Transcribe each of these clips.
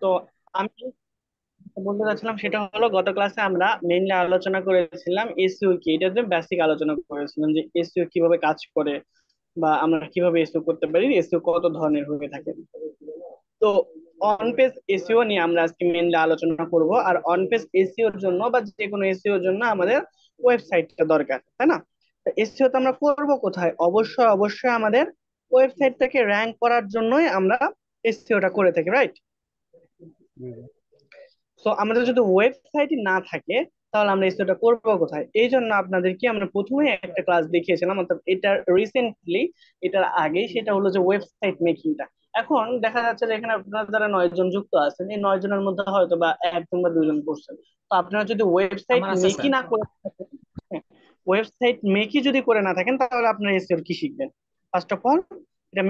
তো আমি বলতে চাচ্ছিলাম সেটা হলো, গত ক্লাসে আমরা মেইনলি আলোচনা করেছিলাম এসইও কি, এটা যে বেসিক আলোচনা করেছিলাম যে এসইও কিভাবে কাজ করে বা আমরা কিভাবে এসইও করতে পারি, এসইও কত ধরনের হয়ে থাকে। তো অন পেজ এসইও নিয়ে আমরা আজকে মেইনলি আলোচনা করব। আর অন পেজ এসইওর জন্য বা যে কোনো এসইওর জন্য আমাদের ওয়েবসাইটটা দরকার, তাই না? তো এসইও তো আমরা করব কোথায়? অবশ্যই অবশ্যই আমাদের ওয়েবসাইটটাকে র্যাঙ্ক করার জন্যই আমরা এসইওটা করে থাকি, রাইট? হুম। তো আমাদের যদি ওয়েবসাইট না থাকে, তাহলে আমরা এসইওটা করবো কোথায়? এই জন্য আপনাদেরকে আমরা প্রথমে একটা ক্লাস দেখিয়েছিলাম, অর্থাৎ এটা রিসেন্টলি, এটার আগেই, সেটা হলো যে ওয়েবসাইট মেকিংটা। এখন দেখা যাচ্ছে যে এখানে আপনারা যারা 9 জন যুক্ত আছেন, এই 9 জনের মধ্যে হয়তো বা একজন বা দুইজন করছেন। তো আপনারা যদি ওয়েবসাইট আমার আছে মেকই স্যার। না করে থাকেন, ওয়েবসাইট মেকই যদি করে না থাকেন, তাহলে আপনারা এসইও কি শিখবেন? ফার্স্ট অফ অল, এটা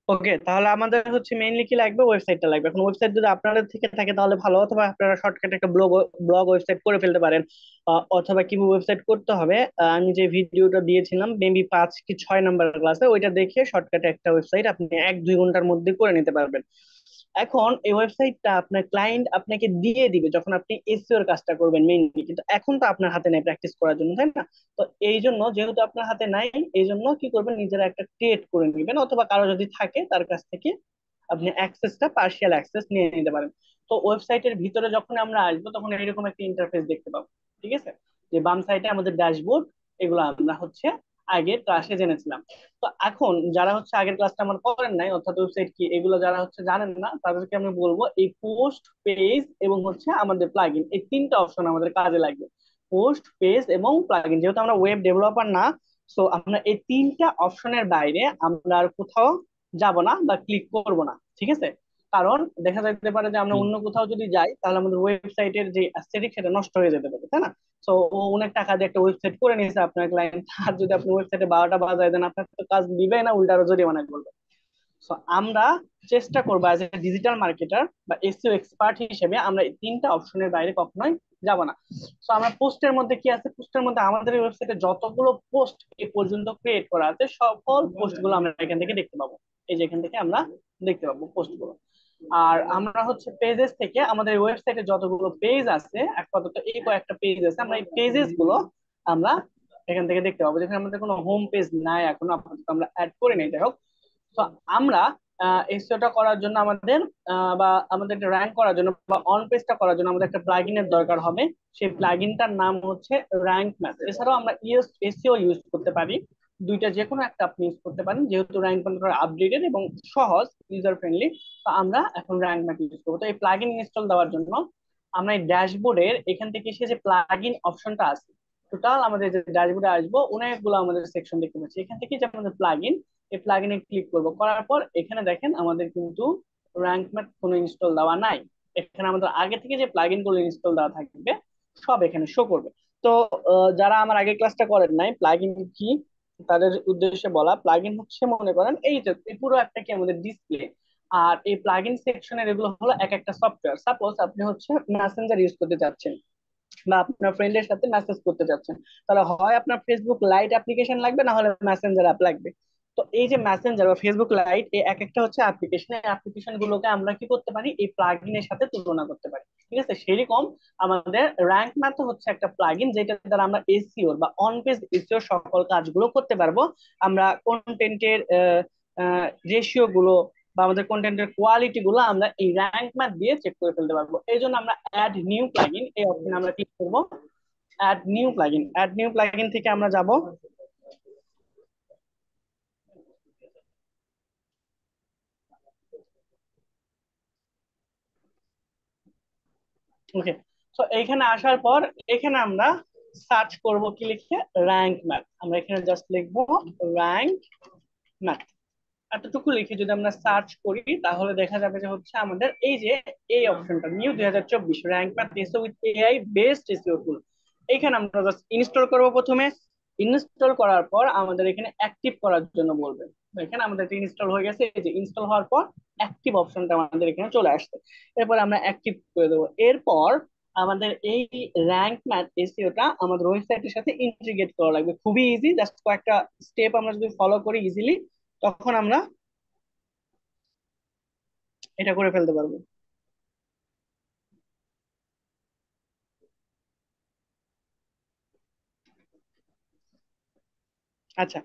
ওকে। তাহলে আমাদের হচ্ছে মেইনলি কি লাগবে? ওয়েবসাইটটা লাগবে। এখন ওয়েবসাইট যদি আপনাদের থেকে থাকে তাহলে ভালো, অথবা আপনারা শর্টকাট একটা ব্লগ ব্লগ ওয়েবসাইট করে ফেলতে পারেন। অথবা কি ওয়েবসাইট করতে হবে, আমি যে ভিডিওটা দিয়েছিলাম মেবি 5 কি 6 নাম্বার ক্লাসে, ওইটা দেখে শর্টকাটে একটা ওয়েবসাইট আপনি 1-2 ঘন্টার মধ্যে করে নিতে পারবেন। এখন এই ওয়েবসাইটটা আপনার ক্লায়েন্ট আপনাকে দিয়ে দিবে যখন আপনি এসইও এর কাজটা করবেন মেইনলি, কিন্তু এখন তো আপনার হাতে নাই প্র্যাকটিস করার জন্য, তাই না? তো এই জন্য, যেহেতু আপনার হাতে নাই, এই জন্য কি করবেন, নিজেরা একটা ক্রিয়েট করে নেবেন, অথবা কারো যদি থাকে তার কাছ থেকে আপনি অ্যাক্সেসটা, পার্শিয়াল অ্যাক্সেস নিয়ে নিতে পারেন। তো ওয়েবসাইটের ভিতরে যখন আমরা আসবো, তখন এরকম একটা ইন্টারফেস দেখতে পাবো। ঠিক আছে? যে বাম সাইডে আমাদের ড্যাশবোর্ড, এগুলো আমরা হচ্ছে আগের ক্লাসে জেনেছিলাম। তো এখন যারা হচ্ছে আগের ক্লাসটা আমার করেন নাই, অর্থাৎ ওয়েবসাইট কি এগুলো যারা হচ্ছে জানেন না, তাদেরকে আমি বলবো এই পোস্ট, পেজ এবং হচ্ছে আমাদের প্লাগইন, এই তিনটা অপশন আমাদের কাজে লাগবে। পোস্ট, পেজ এবং প্লাগইন, যেহেতু আমরা ওয়েব ডেভেলপার না, সো আমরা এই তিনটা অপশনের বাইরে আমরা আর কোথাও যাব না বা ক্লিক করব না। ঠিক আছে? কারণ দেখা যেতে পারে যে আমরা হুম। অন্য কোথাও যদি যাই, তাহলে আমাদের ওয়েবসাইটের যে অ্যাস্থেটিক সেটা নষ্ট হয়ে যেতে পারে, তাই না? তো ও অনেক টাকা দিয়ে একটা ওয়েবসাইট করে নিয়েছে আপনার ক্লায়েন্ট, আর যদি আপনি ওয়েবসাইটে 12টা বাজায় দেন, আপনার তো কাজ দিবে না, উল্টা আরো জরিমানা করবে। সো আমরা চেষ্টা করবো অ্যাজ এ ডিজিটাল মার্কেটার বা এসইও এক্সপার্ট হিসেবে, আমরা এই তিনটা অপশনের বাইরে কখনোই যাব না। সো আমরা পোস্টের মধ্যে কি আছে, পোস্টের মধ্যে আমাদের ওয়েবসাইটে যতগুলো পোস্ট এ পর্যন্ত ক্রিয়েট করা আছে, সকল পোস্ট গুলো আমরা এখান থেকে দেখতে পাবো। এই যে এখান থেকে আমরা দেখতে পাবো পোস্ট গুলো। আর আমরা হচ্ছে পেজেস থেকে, আমাদের ওয়েবসাইটে যতগুলো পেজ আছে, আপাতত এই কয়েকটা পেজ আছে, আমরা এই পেজেস গুলো আমরা এখান থেকে দেখতে পাবো। যেখানে আমাদের কোনো হোম পেজ নাই এখনো, আপাতত আমরা অ্যাড করে নেই, যাই হোক। তো আমরা এসইওটা করার জন্য আমাদের বা আমাদের র্যাঙ্ক করার জন্য বা অন পেজটা করার জন্য আমাদের একটা প্লাগইনের দরকার হবে। সেই প্লাগইনটার নাম হচ্ছে র্যাঙ্ক ম্যাথ। এছাড়াও আমরা এসইও ইউজ করতে পারি, দুইটা যে কোনো একটা আপনি ইউজ করতে পারেন, যেহেতু র্যাঙ্ক ম্যাথ আপডেটেড এবং সহজ, ইউজার ফ্রেন্ডলি। তো আমরা এখন র্যাঙ্ক ম্যাথ ইউজ করবো। তো এই প্লাগইন ইনস্টল দেওয়ার জন্য আমরা এই ড্যাশবোর্ডের এখান থেকে এসে যে প্লাগইন অপশনটা আছে, টোটাল আমাদের যে ড্যাশবোর্ডে আসবো, অনেকগুলো আমাদের সেকশন দেখতে পাচ্ছি। এখান থেকে যে আমাদের প্লাগইন, এই প্লাগইনে ক্লিক করব, করার পর এখানে দেখেন আমাদের কিন্তু র্যাঙ্ক ম্যাথ কোনো ইনস্টল দেওয়া নাই। এখানে আমাদের আগে থেকে যে প্লাগইন গুলো ইনস্টল দেওয়া থাকবে, সব এখানে শো করবে। তো যারা আমার আগে ক্লাসটা করেন নাই, প্লাগইন কি তাদের উদ্দেশ্যে বলা, প্লাগইন হচ্ছে মনে করেন এই যে এই পুরো একটা কি আমাদের ডিসপ্লে। আর এই প্লাগইন সেকশনের এগুলো হলো এক একটা সফটওয়্যার। সাপোজ আপনি হচ্ছে মেসেঞ্জার ইউজ করতে চাচ্ছেন বা আপনার ফ্রেন্ডের সাথে মেসেজ করতে চাচ্ছেন, তাহলে হয় আপনার ফেসবুক লাইট অ্যাপ্লিকেশন লাগবে, না হলে মেসেঞ্জার অ্যাপ লাগবে। তো এই যে মেসেঞ্জার বা ফেসবুক লাইট, এই এক একটা হচ্ছে অ্যাপ্লিকেশন, এই অ্যাপ্লিকেশন গুলোকে আমরা কি করতে পারি, এই প্লাগইনের সাথে তুলনা করতে পারি। ঠিক আছে? সেরকম আমাদের র্যাঙ্ক ম্যাথ হচ্ছে একটা প্লাগইন, যেটা দ্বারা আমরা এসইও বা অন পেজ এসইও সকল কাজগুলো করতে পারবো। আমরা কন্টেন্টের রেশিও গুলো বা আমাদের কন্টেন্টের কোয়ালিটি গুলো আমরা এই র্যাঙ্ক ম্যাথ দিয়ে চেক করে ফেলতে পারবো। এই জন্য আমরা অ্যাড নিউ প্লাগইন এই অপশনে আমরা ক্লিক করব। Add new plugin, add new plugin থেকে আমরা যাব। ওকে। তো এইখানে আসার পর এখানে আমরা সার্চ করব কি লিখে, র্যাঙ্ক ম্যাথ। আমরা এখানে জাস্ট লিখবো র্যাঙ্ক ম্যাথ। এতটুকু লিখে যদি আমরা সার্চ করি, তাহলে দেখা যাবে যে হচ্ছে আমাদের এই যে এই অপশনটা, new 2024 rank math SEO with AI based SEO tool, এখানে আমরা জাস্ট ইনস্টল করব প্রথমে। ইনস্টল করার পর আমাদের এখানে অ্যাক্টিভ করার জন্য বলবে। তো এখানে আমাদের ইনস্টল হয়ে গেছে, এই যে ইনস্টল হওয়ার পর অ্যাক্টিভ অপশনটা আমাদের এখানে চলে আসছে। এরপর আমরা অ্যাক্টিভ করে দেবো। এরপর আমাদের এই র্যাঙ্ক ম্যাথ এসইওটা আমাদের ওয়েবসাইটের সাথে ইন্টিগ্রেট করা লাগবে, খুবই ইজি, জাস্ট কয়েকটা স্টেপ আমরা যদি ফলো করি ইজিলি, তখন আমরা এটা করে ফেলতে পারবো। আচ্ছা,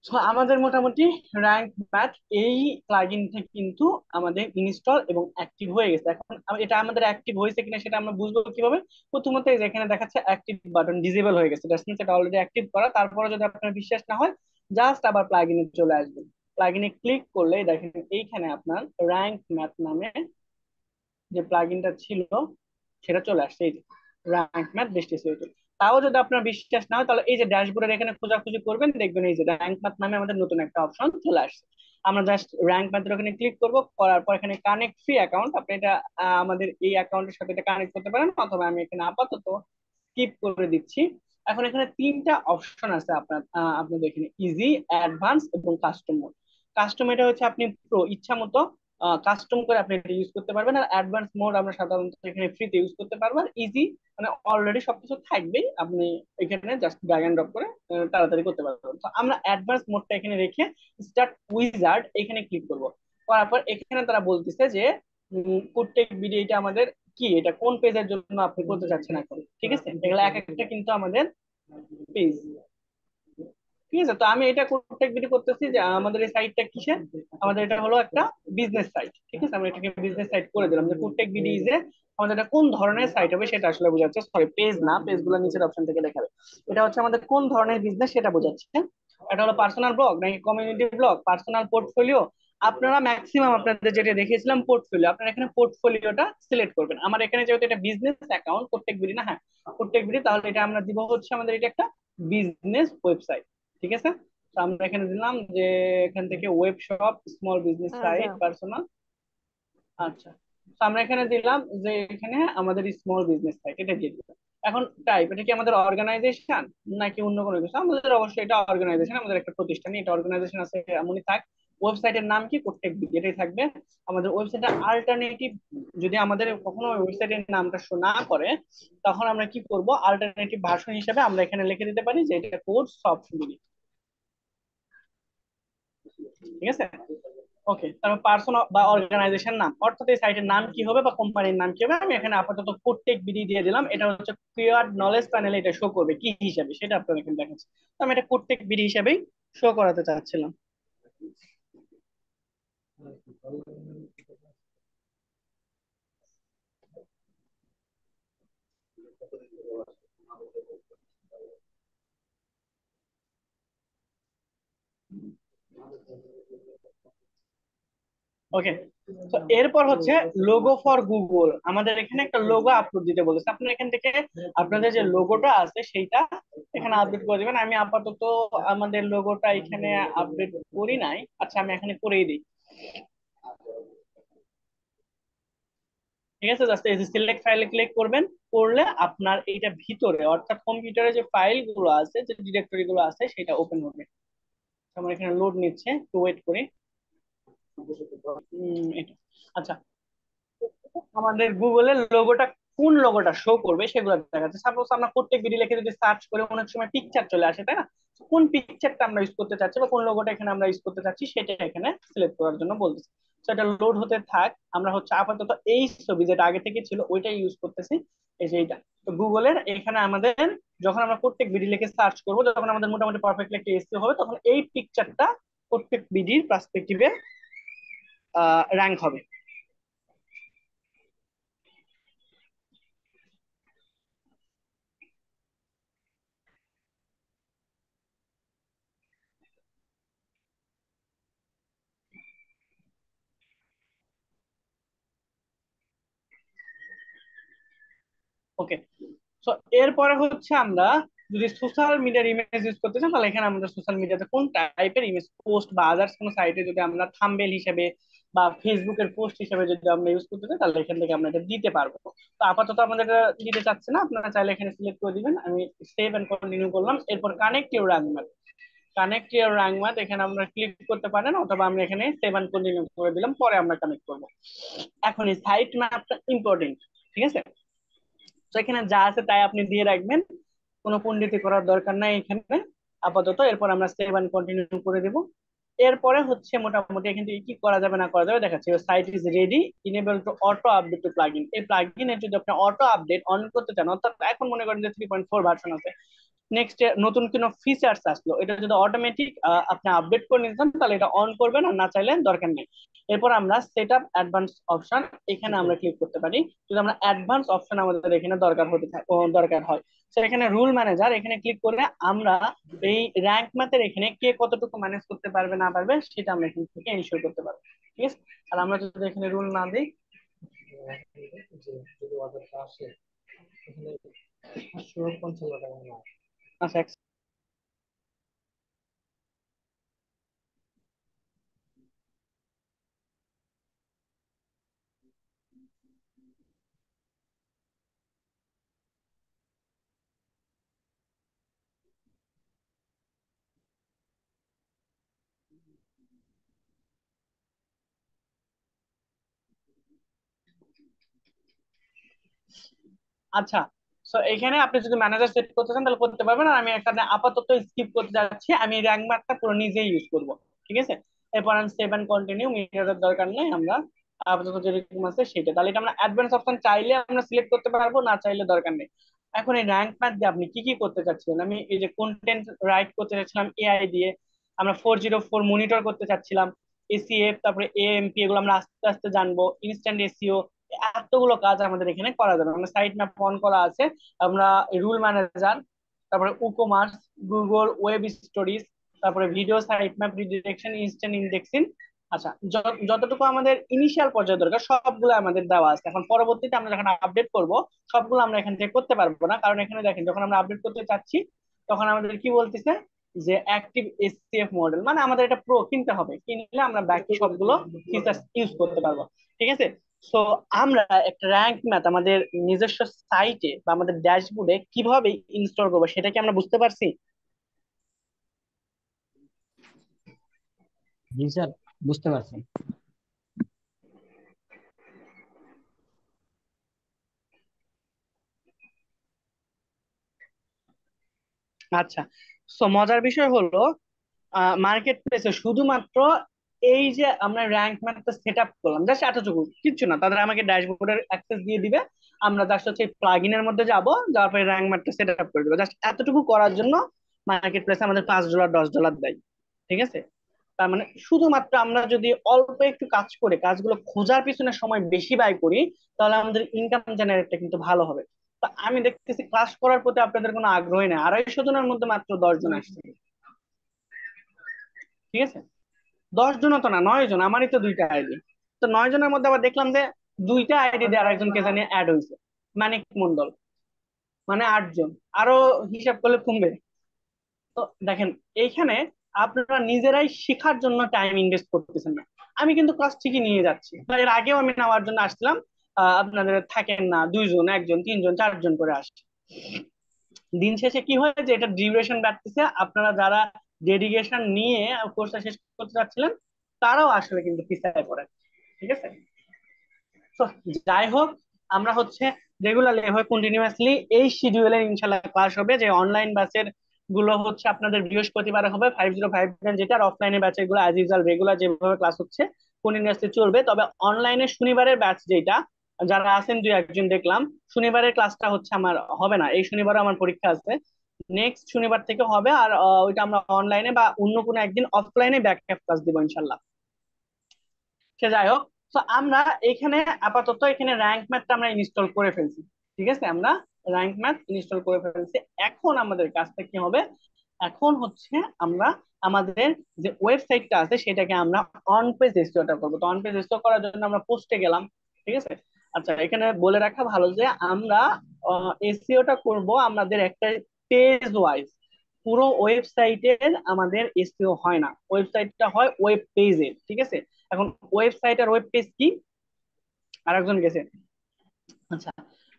তো আমাদের মোটামুটি র্যাঙ্ক ম্যাথ এই প্লাগইনটা কিন্তু আমাদের ইনস্টল এবং অ্যাক্টিভ হয়ে গেছে। এখন এটা আমাদের অ্যাক্টিভ হয়েছে কিনা সেটা আমরা বুঝবো কিভাবে? প্রথমত এই যে এখানে দেখাচ্ছে অ্যাক্টিভ বাটন ডিসেবল হয়ে গেছে, দ্যাটস মিন্স এটা অলরেডি অ্যাক্টিভ করা। তারপরে যদি আপনার বিশ্বাস না হয়, জাস্ট আবার প্লাগইনে চলে আসবেন। প্লাগইনে ক্লিক করলে দেখেন এইখানে আপনার র্যাঙ্ক ম্যাথ নামে যে প্লাগইনটা ছিল সেটা চলে আসছে, এই যে র্যাঙ্ক ম্যাথ বৃষ্টি সিওটি। তাও যদি আপনার বিশ্বাস না হয়, তাহলে এই যে ড্যাশবোর্ডের এখানে খোঁজাখুঁজি করবেন, দেখবেন এই যে র্যাঙ্ক ম্যাথ নামে আমাদের নতুন একটা অপশন চলে আসছে। আমরা জাস্ট র্যাঙ্ক ম্যাথের ওখানে ক্লিক করব, করার পর এখানে কানেক্ট ফ্রি অ্যাকাউন্ট, আপনি এটা আমাদের এই অ্যাকাউন্টের সাথে এটা কানেক্ট করতে পারেন, অথবা আমি এখানে আপাতত স্কিপ করে দিচ্ছি। এখন এখানে তিনটা অপশন আছে আপনার, আপনাদের এখানে ইজি, অ্যাডভান্স এবং কাস্টম মোড। কাস্টম এটা হচ্ছে আপনি প্রো ইচ্ছা মতো কাস্টম করে আপনি এটা ইউজ করতে পারবেন, আর অ্যাডভান্স মোড আমরা সাধারণত এখানে ফ্রিতে ইউজ করতে পারবো। আর ইজি মানে অলরেডি সবকিছু থাকবেই, আপনি এখানে জাস্ট ড্র্যাগ এন্ড ড্রপ করে তাড়াতাড়ি করতে পারবেন। তো আমরা অ্যাডভান্স মোডটা এখানে রেখে স্টার্ট উইজার্ড এখানে ক্লিক করব। করার পর এখানে তারা বলতেছে যে প্রত্যেক ভিডিও এটা আমাদের কি, এটা কোন পেজের জন্য আপনি করতে চাচ্ছেন এখন, ঠিক আছে? এগুলো এক একটা কিন্তু আমাদের পেজ, ঠিক আছে? তো আমি এটা প্রত্যেক ভিডিও করতেছি যে আমাদের এই সাইটটা কিসের, আমাদের এটা হলো একটা বিজনেস সাইট, ঠিক আছে? আমরা এটাকে বিজনেস সাইট করে দিলাম, যে প্রত্যেক ভিডিও যে আমাদের এটা কোন ধরনের সাইট হবে সেটা আসলে বোঝাচ্ছে, সরি পেজ না, পেজ গুলো নিচের অপশন থেকে দেখাবে। এটা হচ্ছে আমাদের কোন ধরনের বিজনেস সেটা বোঝাচ্ছে। এটা হলো পার্সোনাল ব্লগ নাকি কমিউনিটি ব্লগ, পার্সোনাল পোর্টফোলিও। আপনারা ম্যাক্সিমাম আপনাদের যেটা দেখেছিলাম পোর্টফোলিও, আপনারা এখানে পোর্টফোলিওটা সিলেক্ট করবেন। আমার এখানে যেহেতু এটা বিজনেস অ্যাকাউন্ট প্রত্যেক ভিডিও না, হ্যাঁ প্রত্যেক ভিডিও, তাহলে এটা আমরা দিব হচ্ছে আমাদের এটা একটা বিজনেস ওয়েবসাইট, ঠিক আছে? তো আমরা এখানে দিলাম যে এখান থেকে web shop, small business site, personal. আচ্ছা, তো আমরা এখানে দিলাম যে এখানে আমাদের স্মল বিজনেস সাইট, এটা দিয়ে দিলাম। এখন টাইপ, এটা কি আমাদের অর্গানাইজেশন নাকি অন্য কোনো কিছু? আমাদের অবশ্যই এটা অর্গানাইজেশন, আমাদের একটা প্রতিষ্ঠান, এটা অর্গানাইজেশন আছে এমনই থাক। ওয়েবসাইটের নাম কি, প্রত্যেক দিকে এটাই থাকবে। আমাদের ওয়েবসাইটের আল্টারনেটিভ যদি আমাদের কখনো ওয়েবসাইটের নামটা শো না করে, তখন আমরা কি করব, আল্টারনেটিভ ভার্সন হিসেবে আমরা এখানে লিখে দিতে পারি যে এটা কোড সফটওয়্যার, ঠিক আছে? ওকে, তারপর পার্সন বা অর্গানাইজেশন নাম, অর্থাৎ এই সাইটের নাম কি হবে বা কোম্পানির নাম কি হবে, আমি এখানে আপাতত প্রত্যেক বিডি দিয়ে দিলাম। এটা হচ্ছে ক্রিয়ার নলেজ প্যানেলে এটা শো করবে কি হিসাবে সেটা আপনার এখানে দেখাচ্ছে। তো আমি এটা প্রত্যেক বিডি হিসাবেই শো করাতে চাচ্ছিলাম। ওকে, তো এরপর হচ্ছে লোগো ফর গুগল। আমাদের এখানে একটা লোগো আপলোড দিতে বলেছে, আপনার এখান থেকে আপনাদের যে লোগোটা আছে সেইটা এখানে আপডেট করে দিবেন। আমি আপাতত আমাদের লোগোটা এখানে আপডেট করি নাই, আচ্ছা আমি এখানে করেই দিই, ঠিক আছে? জাস্ট এই যে সিলেক্ট ফাইলে ক্লিক করবেন, করলে আপনার এইটা ভিতরে অর্থাৎ কম্পিউটারে যে ফাইল গুলো আছে, যে ডিরেক্টরি গুলো আছে সেটা ওপেন হবে। আমার এখানে লোড নিচ্ছে, একটু ওয়েট করি। এটা আচ্ছা, আমাদের গুগলের লোগোটা কোন লোগোটা শো করবে সেগুলো দেখাচ্ছে। সাপোজ আমরা প্রত্যেক ভিডিও লিখে যদি সার্চ করে অনেক সময় পিকচার চলে আসে, তাই না? কোন পিকচারটা আমরা ইউজ করতে চাচ্ছি বা কোন লোগোটা এখানে আমরা ইউজ করতে চাচ্ছি সেটা এখানে সিলেক্ট করার জন্য বলতেছি। তো এটা লোড হতে থাক, আমরা হচ্ছে আপাতত এই ছবি যেটা আগে থেকে ছিল ওইটাই ইউজ করতেছি, এই যে এইটা। তো গুগলের এখানে আমাদের যখন আমরা প্রত্যেক ভিডিও লিখে সার্চ করবো, যখন আমাদের মোটামুটি পারফেক্টলি একটা এসইও হবে, তখন এই পিকচারটা প্রত্যেক ভিডিওর পার্সপেক্টিভে র্যাঙ্ক হবে। ওকে, তো এরপরে হচ্ছে আমরা যদি সোশ্যাল মিডিয়ার ইমেজ ইউজ করতে চাই, তাহলে এখানে আমাদের সোশ্যাল মিডিয়াতে কোন টাইপের ইমেজ, পোস্ট বা আদার্স কোনো সাইটে যদি আমরা থাম্বনেল হিসেবে বা ফেসবুকের পোস্ট হিসেবে যদি আমরা ইউজ করতে চাই, তাহলে এখান থেকে আমরা এটা দিতে পারবো। তো আপাতত আমাদের এটা দিতে চাচ্ছে না, আপনারা চাইলে এখানে সিলেক্ট করে দিবেন। আমি সেভ এন্ড কন্টিনিউ করলাম। এরপর connect your rank math, connect your rank math এখানে আমরা ক্লিক করতে পারেন, অথবা আমি এখানে সেভ এন্ড কন্টিনিউ করে দিলাম, পরে আমরা কানেক্ট করবো। এখন এই সাইট ম্যাপটা ইম্পর্টেন্ট, ঠিক আছে? তো এখানে যা আছে তাই আপনি দিয়ে রাখবেন, কোনো পণ্ডিতি করার দরকার নাই এখানে আপাতত। এরপর আমরা সেভ এন্ড কন্টিনিউ করে দিব। এরপরে হচ্ছে মোটামুটি এখান থেকে কি করা যাবে না করা যাবে দেখাচ্ছি। Site is ready, enable to auto update to plugin. এই প্লাগইনের যদি আপনি অটো আপডেট অন করতে চান, অর্থাৎ এখন মনে করেন যে 3.4 ভার্সন আছে, নেক্সট নতুন কোনো ফিচার্স আসলো, এটা যদি অটোমেটিক আপনি আপডেট করে নিতে চান তাহলে এটা অন করবেন, আর না চাইলে দরকার নেই। এরপর আমরা সেট আপ অ্যাডভান্স অপশন, এখানে আমরা ক্লিক করতে পারি যদি আমরা অ্যাডভান্স অপশন আমাদের এখানে দরকার দরকার হয়। তো এখানে রুল ম্যানেজার, এখানে ক্লিক করে আমরা এই র্যাঙ্ক ম্যাথের এখানে কে কতটুকু ম্যানেজ করতে পারবে না পারবে সেটা আমরা এখান থেকে এনশিওর করতে পারবো। ঠিক আছে, আর আমরা যদি এখানে রুল না দিই, যে যদি অর্ডারটা আসে এখানে 555 টাকা না। আচ্ছা আচ্ছা। সো এখানে আপনি যদি ম্যানেজার সেট করতে চান তাহলে করতে পারবেন, আর আমি এখানে আপাতত স্কিপ করতে যাচ্ছি, আমি র্যাঙ্ক মার্কটা পুরো নিজেই ইউজ করব। ঠিক আছে, এরপর আমি সেভ এন্ড কন্টিনিউ, মিটারের দরকার নেই, আমরা আপাতত যেরকম আছে সেটা। তাহলে এটা আমরা অ্যাডভান্স অপশন চাইলে আমরা সিলেক্ট করতে পারবো, না চাইলে দরকার নেই। এখন এই র্যাঙ্ক ম্যাথ দিয়ে আপনি কি কি করতে চাচ্ছিলেন? আমি এই যে কন্টেন্ট রাইট করতে চাচ্ছিলাম এআই দিয়ে, আমরা 404 মনিটর করতে চাচ্ছিলাম, এসিএফ, তারপরে এএমপি, এগুলো আমরা আস্তে আস্তে জানবো, ইনস্ট্যান্ট এসইও, এতগুলো কাজ আমাদের এখানে করা যাবে। আমরা সাইট ম্যাপ অন করা আছে, আমরা রুল ম্যানেজার, তারপরে উকমার্স, গুগল ওয়েব স্টোরিজ, তারপরে video site map redirection, instant indexing. আচ্ছা, যতটুকু আমাদের ইনিশিয়াল পর্যায়ে দরকার সবগুলো আমাদের দেওয়া আছে। এখন পরবর্তীতে আমরা যখন আপডেট করব সবগুলো আমরা এখান থেকে করতে পারবো না, কারণ এখানে দেখেন যখন আমরা আপডেট করতে চাচ্ছি তখন আমাদের কি বলতেছে যে অ্যাক্টিভ এসসিএফ মডেল, মানে আমাদের এটা প্রো কিনতে হবে, কিনলে আমরা বাকি সবগুলো ফিচার্স ইউজ করতে পারবো। ঠিক আছে, সো আমরা একটা র্যাঙ্ক ম্যাথ আমাদের নিজস্ব সাইটে বা আমাদের ড্যাশবোর্ডে কিভাবে ইনস্টল করবো সেটা কি আমরা বুঝতে পারছি? জি স্যার, বুঝতে পারছি। আচ্ছা, সো মজার বিষয় হলো মার্কেট প্লেসে শুধুমাত্র এই যে আমরা র্যাঙ্ক ম্যাথটা সেট আপ করলাম জাস্ট এতটুকু, কিচ্ছু না, তাদের আমাকে ড্যাশবোর্ডের অ্যাক্সেস দিয়ে দিবে, আমরা জাস্ট হচ্ছে প্লাগইনের মধ্যে যাব, যাওয়ার পরে র্যাঙ্ক ম্যাথটা সেট আপ করে দেবো। জাস্ট এতটুকু করার জন্য মার্কেট প্লেসে আমাদের $5 $10 দেয়। ঠিক আছে, তার মানে শুধুমাত্র আমরা যদি অল্প একটু কাজ করে কাজগুলো খোঁজার পিছনে সময় বেশি ব্যয় করি তাহলে আমাদের ইনকাম জেনারেটটা কিন্তু ভালো হবে। তো আমি দেখতেছি ক্লাস করার প্রতি আপনাদের কোনো আগ্রহী নেই, 250 জনের মধ্যে মাত্র 10 জন আসছে। ঠিক আছে, 10 জনও তো না, 9 জন, আমারই তো 2টা আইডি। তো 9 জনের মধ্যে আবার দেখলাম যে 2টা আইডি দিয়ে আরেকজনকে জানি অ্যাড হয়েছে, মানিক মন্ডল, মানে 8 জন, আরো হিসাব করলে কমবে। তো দেখেন এইখানে আপনারা নিজেরাই শেখার জন্য টাইম ইনভেস্ট করতেছেন না। আমি কিন্তু ক্লাস ঠিকই নিয়ে যাচ্ছি, বা এর আগেও আমি নেওয়ার জন্য আসছিলাম, আপনাদের থাকেন না 2 জন, 1 জন, 3 জন, 4 জন করে আসছে। দিন শেষে কি হয় যে এটা ডিউরেশন বাড়তেছে, আপনারা যারা ডেডিকেশন নিয়ে কোর্সটা শেষ করতে চাচ্ছিলেন তারাও আসলে কিন্তু পিছায় পড়ে। ঠিক আছে, তো যাই হোক, আমরা হচ্ছে রেগুলারলি এভাবে কন্টিনিউয়াসলি এই শিডিউলে ইনশাল্লাহ ক্লাস হবে, যে অনলাইন ব্যাচের গুলো হচ্ছে আপনাদের বৃহস্পতিবার হবে 5059, যেটা অফলাইনে ব্যাচের গুলো অ্যাজ ইউজুয়াল রেগুলার যেভাবে ক্লাস হচ্ছে কন্টিনিউয়াসলি চলবে। তবে অনলাইনে শনিবারের ব্যাচ যেটা, যারা আছেন 2-1 জন দেখলাম, শনিবারের ক্লাসটা হচ্ছে আমার হবে না, এই শনিবারে আমার পরীক্ষা আছে, নেক্সট শনিবার থেকে হবে। আর ওইটা আমরা অনলাইনে বা অন্য কোনো একদিন অফলাইনে ব্যাকআপ ক্লাস দিব ইনশাল্লাহ। সে যাই হোক, তো আমরা এখানে আপাতত এখানে র্যাঙ্ক ম্যাথটা আমরা ইনস্টল করে ফেলছি। ঠিক আছে, আমরা র্যাঙ্ক ম্যাথ ইনস্টল করে ফেলছি। এখন আমাদের কাজটা কি হবে? এখন হচ্ছে আমরা আমাদের যে ওয়েবসাইটটা আছে সেটাকে আমরা অন পেজ এসইওটা করবো। তো অন পেজ এসইও করার জন্য আমরা পোস্টে গেলাম। ঠিক আছে, আচ্ছা এখানে বলে রাখা ভালো যে আমরা এসইওটা করব আমাদের একটা পেজ ওয়াইজ, পুরো ওয়েবসাইটের আমাদের এসইও হয় না, ওয়েবসাইটটা হয় ওয়েব পেজের। ঠিক আছে, এখন ওয়েবসাইট আর ওয়েব পেজ কি, আরেকজন গেছে। আচ্ছা,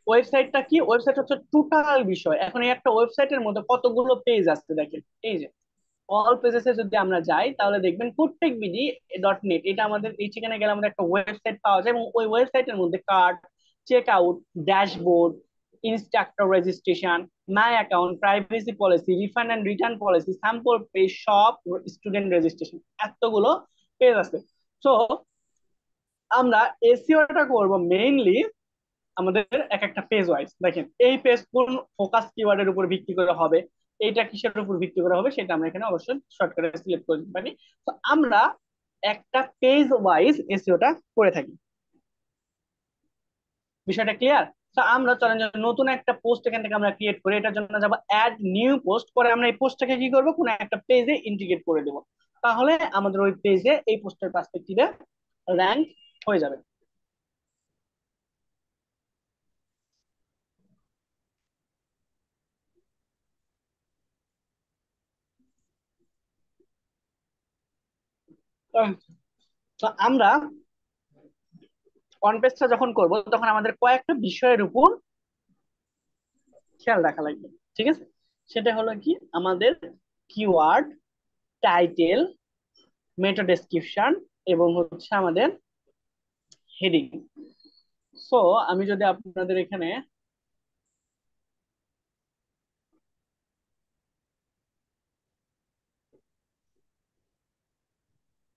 ওয়েবসাইটটা কি? ওয়েবসাইট হচ্ছে টোটাল বিষয়। এখন এই একটা ওয়েবসাইটের মধ্যে কতগুলো পেজ আছে দেখেন, এই যে অল পেজেসে যদি আমরা যাই তাহলে দেখবেন প্রত্যেক বিডি ডট নেট, এটা আমাদের এই ঠিকানায় গেলে আমাদের একটা ওয়েবসাইট পাওয়া যায়, এবং ওই ওয়েবসাইটের মধ্যে card, check out, dashboard, instructor registration, my account, privacy policy, refund and return policy, sample page, shop, student registration, এতগুলো পেজ আছে। সো আমরা এসইওটা করব মেইনলি আমাদের এক একটা পেজ ওয়াইজ। দেখেন এই পেজ কোন ফোকাস কিওয়ার্ডের উপর ভিত্তি করে হবে, এইটা কিসের উপর ভিত্তি করে হবে, সেটা আমরা এখানে অবশ্যই শর্টকাটে সিলেক্ট করে দিতে পারি। তো আমরা একটা পেজ ওয়াইজ এসইওটা করে থাকি। বিষয়টা ক্লিয়ার? তো আমরা চলেন যে নতুন একটা পোস্ট এখান থেকে আমরা ক্রিয়েট করি, এটার জন্য যাবো অ্যাড নিউ পোস্ট, করে আমরা এই পোস্টটাকে কি করবো, কোনো একটা পেজে ইন্টিগ্রেট করে দেবো। তাহলে আমাদের ওই পেজে এই পোস্টের পার্সপেক্টিভে র্যাঙ্ক হয়ে যাবে। তো আমরা অন পেজটা যখন করব তখন আমাদের কয়েকটা বিষয়ের উপর খেয়াল রাখা লাগবে। ঠিক আছে? সেটা হলো কি, আমাদের কিওয়ার্ড, টাইটেল, মেটা ডেসক্রিপশন এবং হচ্ছে আমাদের হেডিং। সো আমি যদি আপনাদের এখানে,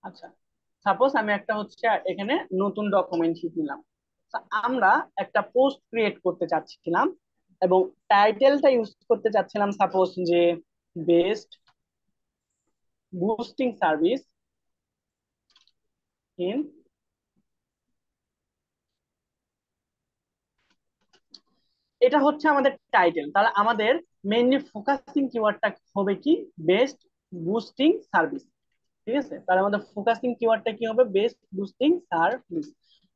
আচ্ছা সাপোজ আমি একটা হচ্ছে এখানে নতুন ডকুমেন্ট শিট নিলাম। তা আমরা একটা পোস্ট ক্রিয়েট করতে চাচ্ছিলাম এবং টাইটেলটা ইউজ করতে চাচ্ছিলাম সাপোজ যে বেস্ট বুস্টিং সার্ভিস ইন, এটা হচ্ছে আমাদের টাইটেল। তাহলে আমাদের মেইনলি ফোকাসিং কিওয়ার্ডটা হবে কি, বেস্ট বুস্টিং সার্ভিস। ঠিক আছে? তাহলে আমাদের ফোকাসিং কিওয়ার্ডটা কি হবে, বেস্ট বুস্টিং সার্ভিস।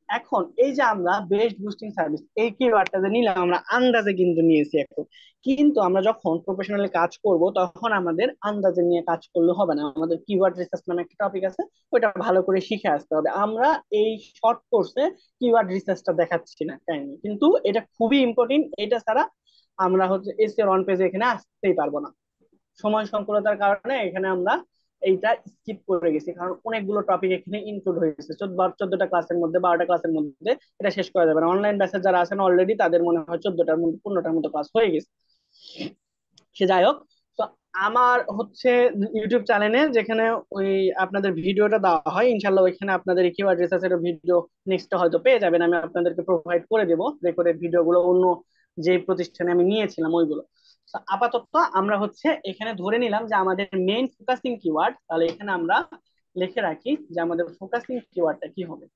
এখন এই যে আমরা বেস্ট বুস্টিং সার্ভিস এই কিওয়ার্ডটা যে নিলাম, আমরা আন্দাজে কিন্তু নিয়েছি এখন, কিন্তু আমরা যখন প্রফেশনালি কাজ করব তখন আমাদের আন্দাজে নিয়ে কাজ করলে হবে না, আমাদের কিওয়ার্ড রিসার্চ নামে একটা টপিক আছে, ওইটা ভালো করে শিখে আসতে হবে। আমরা এই শর্ট কোর্সে কিওয়ার্ড রিসার্চটা দেখাচ্ছি না কাইন্ডলি, কিন্তু এটা খুবই ইম্পর্টেন্ট। এটা ছাড়া আমরা হচ্ছে এসএর অন পেজে এখানে আসতেই পারবো না। সময় সংকুলতার কারণে এখানে আমরা এইটা স্কিপ করে গেছি, কারণ অনেকগুলো টপিক এখানে ইনক্লুড হয়ে গেছে। 14টা ক্লাসের মধ্যে, 12টা ক্লাসের মধ্যে এটা শেষ করা যাবে না। অনলাইন ব্যাচে যারা আছেন অলরেডি তাদের মনে হয় 14টার মধ্যে 15টার মতো ক্লাস হয়ে গেছে। সে যাই হোক, তো আমার হচ্ছে ইউটিউব চ্যানেলে যেখানে ওই আপনাদের ভিডিওটা দেওয়া হয়, ইনশাল্লাহ ওইখানে আপনাদের কিওয়ার্ড রিসার্চের ভিডিও নেক্সট হয়তো পেয়ে যাবেন। আমি আপনাদেরকে প্রোভাইড করে দেবো রেকর্ডেড ভিডিওগুলো, অন্য যে প্রতিষ্ঠানে আমি নিয়েছিলাম ওইগুলো। তো আপাতত আমরা হচ্ছে এখানে ধরে নিলাম যে আমাদের মেইন ফোকাসিং কিওয়ার্ড, তাহলে এখানে আমরা লিখে রাখি যে আমাদের ফোকাসিং কিওয়ার্ডটা কি হবে।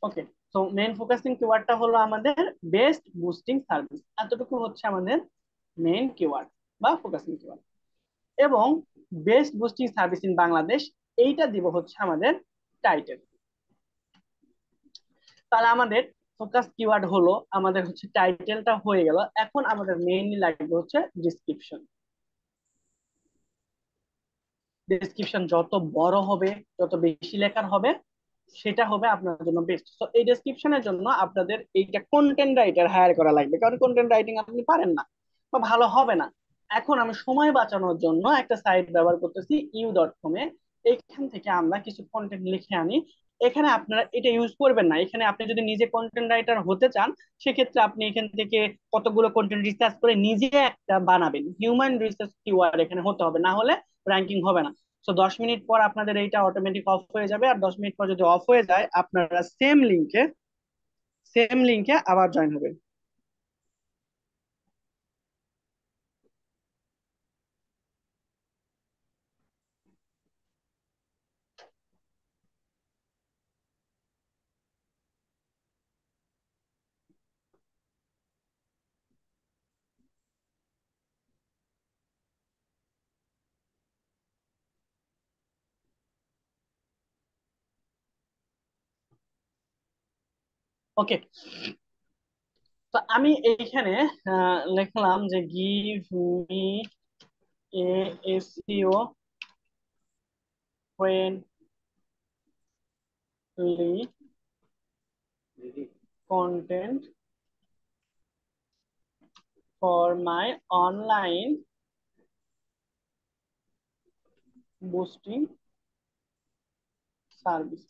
ওকে, তো মেইন ফোকাসিং কিওয়ার্ডটা হলো আমাদের বেস্ট বুস্টিং সার্ভিস, এতটুকু হচ্ছে আমাদের মেইন কিওয়ার্ড বা ফোকাসিং কিওয়ার্ড। এবং best boosting service in Bangladesh, এইটা দিব হচ্ছে আমাদের টাইটেল। তাহলে আমাদের ফোকাস কিওয়ার্ড হলো, আমাদের হচ্ছে টাইটেলটা হয়ে গেল। এখন আমাদের মেইনলি লাগবে হচ্ছে ডিসক্রিপশন। ডেসক্রিপশন যত বড় হবে, যত বেশি লেখার হবে, সেটা হবে আপনার জন্য বেস্ট। তো এই ডেসক্রিপশনের জন্য আপনাদের এইটা কন্টেন্ট রাইটার হায়ার করা লাগবে, কারণ কন্টেন্ট রাইটিং আপনি পারেন না বা ভালো হবে না। এখন আমি সময় বাঁচানোর জন্য একটা সাইট ব্যবহার করতেছি ইউ.কম এ। এখান থেকে আমরা কিছু কন্টেন্ট লিখে আনি। এখানে আপনারা এটা ইউজ করবেন না, এখানে আপনি যদি নিজে কন্টেন্ট রাইটার হতে চান সেক্ষেত্রে আপনি এখান থেকে কতগুলো কন্টেন্ট রিসার্চ করে নিজে একটা বানাবেন। হিউম্যান রিসার্চ কিওয়ার্ড এখানে হতে হবে, না হলে র্যাঙ্কিং হবে না। তো 10 মিনিট পর আপনাদের এইটা অটোমেটিক অফ হয়ে যাবে, আর 10 মিনিট পর যদি অফ হয়ে যায় আপনারা সেম লিংকে আবার জয়েন হবেন। ওকে, তো আমি এইখানে লিখলাম যে give me a SEO friendly content for my online boosting service.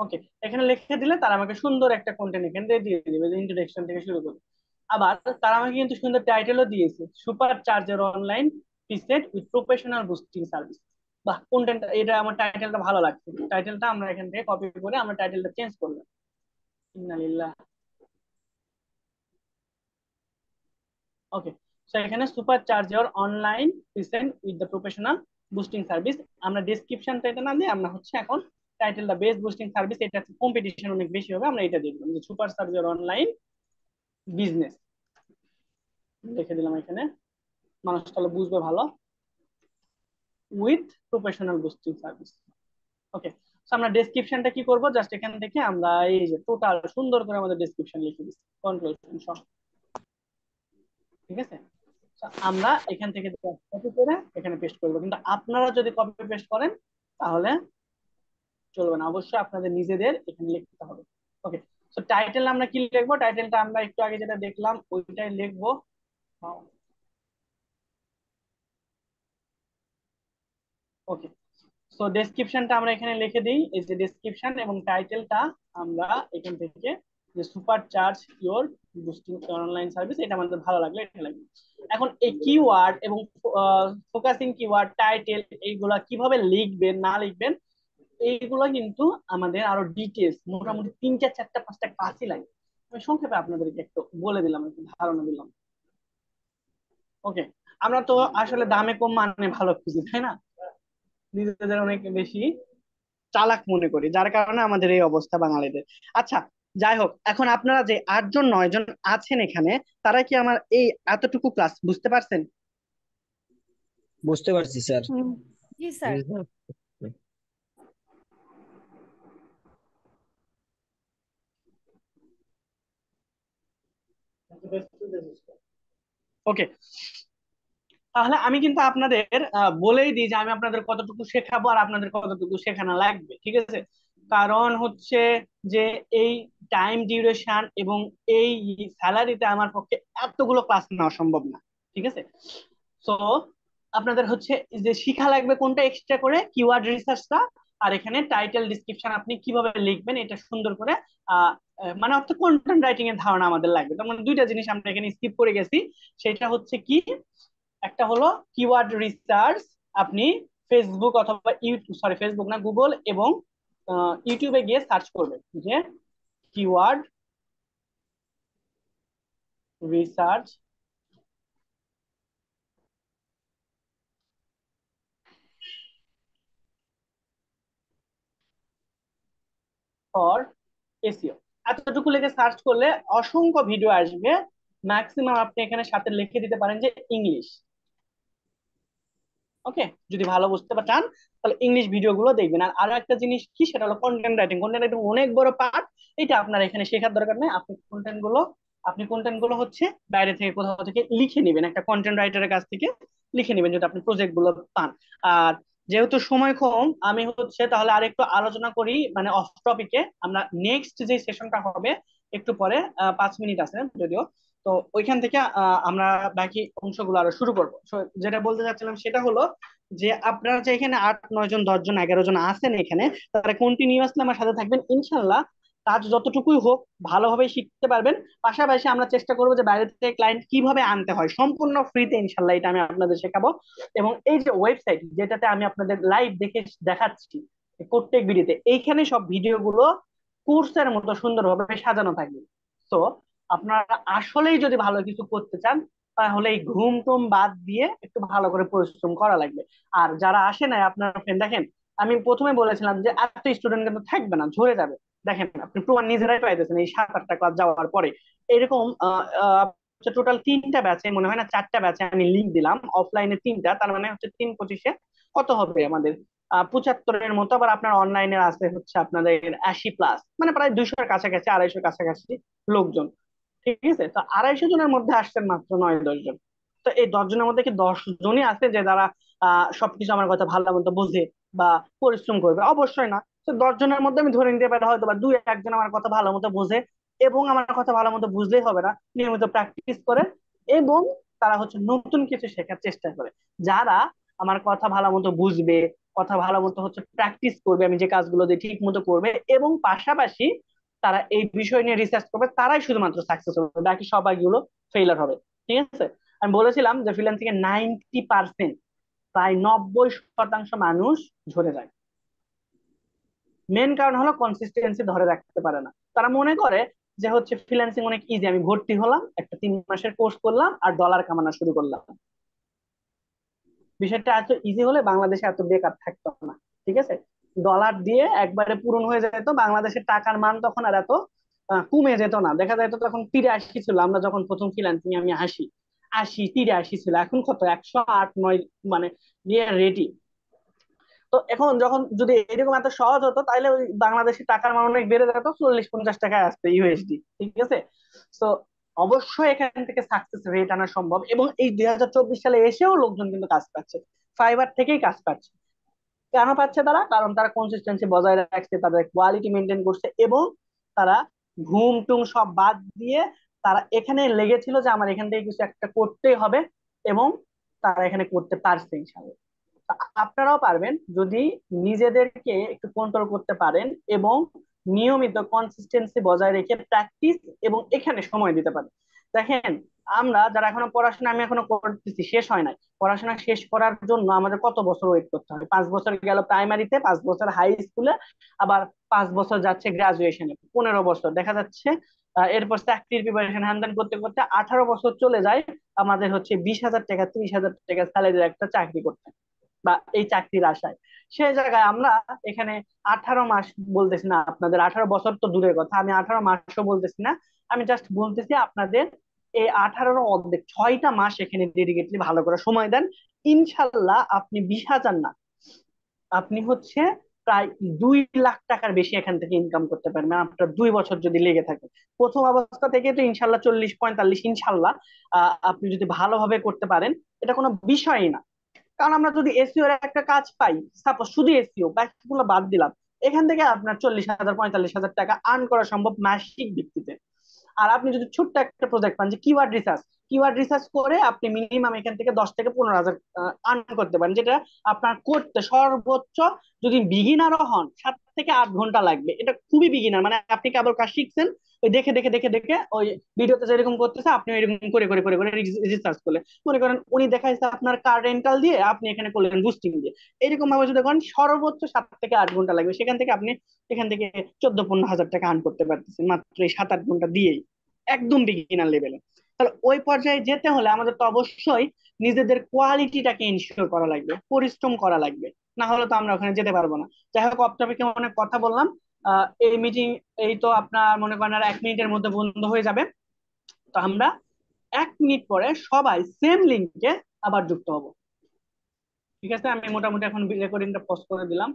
Okay, এখানে লিখে দিলে তারা আমাকে সুন্দর একটা কন্টেন্ট এখানে দিয়ে দিবে, ইন্ট্রোডাকশন থেকে শুরু করে। আবার তারা আমাকে কিন্তু সুন্দর টাইটেলও দিয়েছে, super charger online preset with professional boosting service. বাহ, কন্টেন্ট এটা আমার টাইটেলটা ভালো লাগছে। টাইটেলটা আমরা এখান থেকে কপি করে আমরা টাইটেলটা চেঞ্জ করলাম। ইন্নালিল্লাহ। ওকে, সো এখানে super charger online present with the professional boosting service. আমরা ডেসক্রিপশনটা এটা না দিয়ে আমরা হচ্ছে এখন টাইটেলটা বেস্ট বুস্টিং সার্ভিস, এটা কম্পিটিশন অনেক বেশি হবে, আমরা এটা দেখলাম যে সুপার চার্জার অনলাইন বিজনেস লিখে দিলাম এখানে, মানুষ তাহলে বুঝবে ভালো, with professional boosting service. Okay, so আমরা ডেসক্রিপশনটা কি করব, জাস্ট এখান থেকে আমরা এই যে টোটাল সুন্দর করে আমাদের ডেসক্রিপশন লিখে দিচ্ছি, কনক্লুশন সহ। ঠিক আছে, তো আমরা এখান থেকে কপি করে এখানে পেস্ট করবো, কিন্তু আপনারা যদি কপি পেস্ট করেন তাহলে চলবে না, অবশ্যই আপনাদের নিজেদের এখানে লিখতে হবে। ওকে, তো টাইটেল আমরা কি লিখবো, টাইটেলটা আমরা একটু আগে যেটা দেখলাম ওইটাই লিখবো। ওকে, সো ডেসক্রিপশনটা আমরা এখানে লিখে দিই, এই যে ডেসক্রিপশন এবং টাইটেলটা আমরা এখান থেকে যে super charge your boosting online service, এটা আমাদের ভালো লাগলে এটা লাগবে। এখন এই কিওয়ার্ড এবং ফোকাসিং কিওয়ার্ড, টাইটেল, এইগুলা কিভাবে লিখবেন না লিখবেন এইগুলো কিন্তু আমাদের আরো ডিটেলস মোটামুটি 3টা 4টা 5টা ক্লাসই লাগে। আমি সংক্ষেপে আপনাদেরকে একটু বলে দিলাম, একটু ধারণা দিলাম। ওকে, আমরা তো আসলে দামে কম মানে ভালো খুঁজি, তাই না? নিজেদের অনেক বেশি চালাক মনে করি, যার কারণে আমাদের এই অবস্থা বাঙালিদের। আচ্ছা, যাই হোক, এখন আপনারা যে 8 জন 9 জন আছেন এখানে, তারা কি আমার এই এতটুকু ক্লাস বুঝতে পারছেন? বুঝতে পারছি স্যার। জি স্যার। ওকে, তাহলে আমি কিন্তু আপনাদের বলেই দিই যে আমি আপনাদের কতটুকু শেখাবো আর আপনাদের কতটুকু শেখানো লাগবে, ঠিক আছে? কারণ হচ্ছে যে এই টাইম ডিউরেশন এবং এই স্যালারিতে আমার পক্ষে এতগুলো ক্লাস নেওয়া সম্ভব না, ঠিক আছে? তো আপনাদের হচ্ছে যে শিখা লাগবে কোনটা এক্সট্রা করে, কিওয়ার্ড রিসার্চটা, আর এখানে টাইটেল ডিসক্রিপশন আপনি কিভাবে লিখবেন এটা সুন্দর করে আহ মানে অর্থাৎ কন্টেন্ট রাইটিং এর ধারণা আমাদের লাগবে। তার মানে 2টা জিনিস আমরা এখানে স্কিপ করে গেছি, সেটা হচ্ছে কি, একটা হলো কিওয়ার্ড রিসার্চ, আপনি ফেসবুক অথবা ইউটিউব, সরি ফেসবুক না, গুগল এবং ইউটিউবে গিয়ে সার্চ করবেন যে কিওয়ার্ড রিসার্চ ফর এসইও, এতটুকু লিখে সার্চ করলে অসংখ্য ভিডিও আসবে। ম্যাক্সিমাম আপনি এখানে সাথে লিখে দিতে পারেন যে ইংলিশ। ওকে, যদি ভালো বুঝতে চান তাহলে ইংলিশ ভিডিও গুলো দেখবেন। আর আরো একটা জিনিস কি, সেটা হলো কন্টেন্ট রাইটিং। কন্টেন্ট রাইটিং অনেক বড় পার্ট, এটা আপনার এখানে শেখার দরকার নেই। আপনি কন্টেন্ট গুলো হচ্ছে বাইরে থেকে কোথাও থেকে লিখে নেবেন, একটা কন্টেন্ট রাইটারের কাছ থেকে লিখে নেবেন যদি আপনি প্রজেক্ট গুলো পান। আর যেহেতু সময় কম, আমি হচ্ছে তাহলে আর একটু আলোচনা করি মানে অফ টপিকে। আমরা নেক্সট যে সেশনটা হবে একটু পরে, 5 মিনিট আছে যদিও, তো ওইখান থেকে আমরা বাকি অংশগুলো আরো শুরু করবো। So, যেটা বলতে চাচ্ছিলাম সেটা হলো যে আপনারা যে এখানে 8 9 জন 10 জন 11 জন আছেন এখানে, তারা কন্টিনিউয়াসলি আমার সাথে থাকবেন ইনশাল্লাহ। কাজ যতটুকুই হোক ভালোভাবে শিখতে পারবেন। পাশাপাশি আমরা চেষ্টা করবো যে বাইরে থেকে ক্লায়েন্ট কিভাবে আনতে হয় সম্পূর্ণ ফ্রিতে, ইনশাল্লাহ এটা আমি আপনাদের শেখাবো। এবং এই যে ওয়েবসাইট যেটাতে আমি আপনাদের লাইভ দেখে দেখাচ্ছি প্রত্যেক ভিডিওতে, এইখানে সব ভিডিও গুলো কোর্সের মতো সুন্দরভাবে সাজানো থাকবে। তো আপনারা আসলেই যদি ভালো কিছু করতে চান তাহলে এই ঘুম টুম বাদ দিয়ে একটু ভালো করে পরিশ্রম করা লাগবে। আর যারা আসে না আপনার ফ্রেন্ড, দেখেন আমি প্রথমে বলেছিলাম যে এত স্টুডেন্ট কিন্তু থাকবে না, ঝরে যাবে। দেখেন আপনি প্রমাণ নিজেরাই পাইতেছেন এই 7 8টা ক্লাস যাওয়ার পরে। এরকম টোটাল 3টা ব্যাচে, মনে হয় না 4টা ব্যাচে আমি লিঙ্ক দিলাম, অফলাইনে 3টা, তার মানে হচ্ছে 3 25 কত হবে আমাদের 75-এর মতো। আবার আপনার অনলাইনে আছে হচ্ছে আপনাদের 80+, মানে প্রায় 200-এর কাছাকাছি, 250-এর কাছাকাছি লোকজন। ঠিক আছে, তো 250 জনের মধ্যে আসছেন মাত্র 9 10 জন। তো এই 10 জনের মধ্যে কি 10 জনই আছে যে যারা সবকিছু আমার কথা ভালো মতো বোঝে বা পরিশ্রম করবে? অবশ্যই না। তো 10 জনের মধ্যে আমি ধরে নিতে পারি হয়তো বা 2 1 জন আমার কথা ভালো মতো বোঝে, এবং আমার কথা ভালো মতো বুঝলেই হবে না, নিয়মিত প্র্যাকটিস করে এবং তারা হচ্ছে নতুন কিছু শেখার চেষ্টা করে। যারা আমার কথা ভালো মতো বুঝবে, কথা ভালো মতো হচ্ছে প্র্যাকটিস করবে, আমি যে কাজগুলো দিয়ে ঠিক মতো করবে, এবং পাশাপাশি তারা এই বিষয় নিয়ে রিসার্চ করবে, তারাই শুধুমাত্র সাকসেস হবে, বাকি সবাইগুলো ফেইলার হবে। ঠিক আছে। আমি বলেছিলাম যে ফ্রিল্যান্সিং এর 90%, প্রায় 90% মানুষ ঝরে যায়। মেন কারণ হলো কনসিস্টেন্সি ধরে রাখতে পারে না। তারা মনে করে যে হচ্ছে ফ্রিল্যান্সিং অনেক ইজি, আমি ভর্তি হলাম, একটা 3 মাসের কোর্স করলাম আর ডলার কামানো শুরু করলাম। বিষয়টা এত ইজি হলে বাংলাদেশে এত বেকার থাকতো না। ঠিক আছে। ডলার দিয়ে একবারে পূরণ হয়ে যেত, বাংলাদেশের টাকার মান তখন আর এত কমে যেত না। দেখা যায় তো তখন 83 ছিল, আমরা যখন প্রথম ফ্রিল্যান্সিং আমি আসি, 80 83 ছিল, এখন কত 108 9 মানে দিয়ে রেডি। তো এখন যখন যদি এরকম এত সহজ হতো, তাহলে ওই বাংলাদেশের টাকার মান অনেক বেড়ে যেত, 40 50 টাকায় আসতো ইউএসডি। ঠিক আছে। তো অবশ্যই এখান থেকে সাকসেস রেট আনা সম্ভব, এবং এই 2024 সালে এসেও লোকজন কিন্তু কাজ পাচ্ছে, ফাইবার থেকেই কাজ পাচ্ছে। কেন পাচ্ছে তারা? কারণ তারা কনসিস্টেন্সি বজায় রাখছে, তাদের কোয়ালিটি মেনটেন করছে, এবং তারা ঘুম টুম সব বাদ দিয়ে তারা এখানে লেগেছিল যে আমার এখান থেকে কিছু একটা করতেই হবে, এবং তারা এখানে করতে পারছে ইনশাআল্লাহ। আপনারাও পারবেন যদি নিজেদেরকে একটু কন্ট্রোল করতে পারেন, এবং নিয়মিত কনসিস্টেন্সি বজায় রেখে প্র্যাকটিস এবং এখানে সময় দিতে পারেন। দেখেন, আমরা যারা এখনো পড়াশোনা, আমি এখনো করতেছি, শেষ হয় নাই, পড়াশোনা শেষ করার জন্য আমাদের কত বছর ওয়েট করতে হয়? 5 বছর গেল প্রাইমারিতে, 5 বছর হাই স্কুলে, আবার 5 বছর যাচ্ছে গ্রাজুয়েশনে, 15 বছর দেখা যাচ্ছে। এরপর চাকরির প্রিপারেশন হ্যান্ডেল করতে করতে 18 বছর চলে যায় আমাদের হচ্ছে 20,000 টাকা 30,000 টাকা স্যালারির একটা চাকরি করতে, বা এই চাকরির আশায়। সেই জায়গায় আমরা এখানে 18 মাস বলতেছি না আপনাদের, 18 বছর তো দূরের কথা, আমি 18 মাসও বলতেছি না, আমি জাস্ট বলতেছি আপনাদের এই 18-র অর্ধেক 6টা মাস এখানে ডেডিকেটলি ভালো করে সময় দেন। ইনশাল্লাহ আপনি 20,000 না, আপনি হচ্ছে প্রায় 2 লাখ টাকার বেশি এখান থেকে ইনকাম করতে পারবেন আপনার 2 বছর যদি লেগে থাকে। প্রথম অবস্থা থেকে তো ইনশাল্লাহ 40 45 ইনশাল্লাহ আপনি যদি ভালোভাবে করতে পারেন, এটা কোনো বিষয়ই না। কারণ আমরা যদি এসইও এর একটা কাজ পাই, সাপোজ শুধু এসইও, বাকিগুলো বাদ দিলাম, এখান থেকে আপনার 40,000 45,000 টাকা আর্ন করা সম্ভব মাসিক ভিত্তিতে। আর আপনি যদি ছোট্ট একটা প্রজেক্ট পান যে কিওয়ার্ড রিসার্চ করে আপনি মিনিমাম এখান থেকে 10 থেকে 15 হাজার আর্ন করতে পারেন, যেটা আপনার করতে সর্বোচ্চ, যদি বিগিনারও হন, 7 থেকে 8 ঘন্টা লাগবে। এটা খুবই বিগিনার, মানে আপনি কেবল কাজ শিখছেন, ওই দেখে দেখে দেখে দেখে ওই ভিডিওতে যেরকম করতেছে আপনি এরকম করে করে করে করে রিসার্চ করলে, মনে করেন উনি দেখাইছে আপনার কার রেন্টাল দিয়ে, আপনি এখানে করলেন বুস্টিং দিয়ে, এরকম ভাবে যদি করেন সর্বোচ্চ 7 থেকে 8 ঘন্টা লাগবে, সেখান থেকে আপনি এখান থেকে 14 15 হাজার টাকা আর্ন করতে পারতেছেন মাত্র এই 7 8 ঘন্টা দিয়েই, একদম বিগিনার লেভেলে। তাহলে ওই পর্যায়ে যেতে হলে আমাদের তো অবশ্যই নিজেদের কোয়ালিটিটাকে ইনশিওর করা লাগবে, পরিশ্রম করা লাগবে, না হলে তো আমরা ওখানে যেতে পারবো না। যাই হোক, অফ টপিকে অনেক কথা বললাম। এই মিটিং এই তো আপনার মনে করেন আর 1 মিনিটের মধ্যে বন্ধ হয়ে যাবে। তো আমরা 1 মিনিট পরে সবাই সেম লিঙ্কে আবার যুক্ত হব। ঠিক আছে, আমি মোটামুটি এখন রেকর্ডিংটা পজ করে দিলাম।